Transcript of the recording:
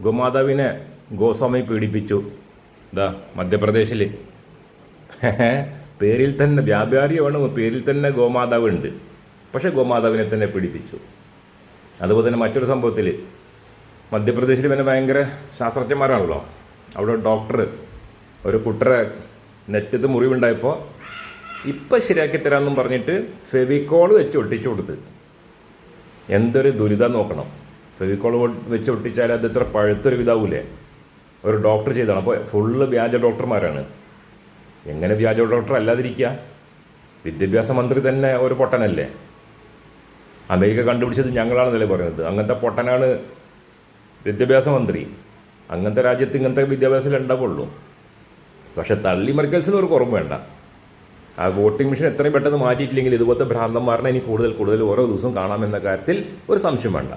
ഗോമാതാവിനെ ഗോസ്വാമി പീഡിപ്പിച്ചു. ഇതാ മധ്യപ്രദേശിൽ പേരിൽ തന്നെ വ്യാപാരിയാണ്, പേരിൽ തന്നെ ഗോമാതാവ് ഉണ്ട്, പക്ഷെ ഗോമാതാവിനെ തന്നെ പീഡിപ്പിച്ചു. അതുപോലെ തന്നെ മറ്റൊരു സംഭവത്തിൽ മധ്യപ്രദേശിൽ പിന്നെ ഭയങ്കര ശാസ്ത്രജ്ഞന്മാരാണല്ലോ. അവിടെ ഡോക്ടർ ഒരു കുട്ടറെ നെറ്റത്ത് മുറിവുണ്ടായപ്പോൾ ഇപ്പം ശരിയാക്കി തരാമെന്നും പറഞ്ഞിട്ട് ഫെവിക്കോൾ വെച്ച് ഒട്ടിച്ചു കൊടുത്ത്. എന്തൊരു ദുരിതം നോക്കണം. ഫെവിക്കോൾ വെച്ച് ഒട്ടിച്ചാൽ അത് ഇത്ര പഴുത്തൊരു വിധാവൂലേ. ഒരു ഡോക്ടർ ചെയ്താണ്. അപ്പോൾ ഫുള്ള് വ്യാജ ഡോക്ടർമാരാണ്. എങ്ങനെ വ്യാജ ഡോക്ടർ അല്ലാതിരിക്കുക? വിദ്യാഭ്യാസ മന്ത്രി തന്നെ ഒരു പൊട്ടനല്ലേ. അമേരിക്ക കണ്ടുപിടിച്ചത് ഞങ്ങളാണെന്നല്ലേ പറയുന്നത്. അങ്ങനത്തെ പൊട്ടനാണ് വിദ്യാഭ്യാസ മന്ത്രി. അങ്ങനത്തെ രാജ്യത്ത് ഇങ്ങനത്തെ വിദ്യാഭ്യാസത്തിൽ ഉണ്ടാവുള്ളൂ. പക്ഷെ തള്ളിമറിക്കൽസിന് ഒരു കുറവ് വേണ്ട. ആ വോട്ടിംഗ് മെഷീൻ എത്രയും പെട്ടെന്ന് മാറ്റിയിട്ടില്ലെങ്കിൽ ഇതുപോലത്തെ ഭ്രാന്തന്മാരനെ ഇനി കൂടുതൽ ഓരോ ദിവസവും കാണാമെന്ന കാര്യത്തിൽ ഒരു സംശയം വേണ്ട.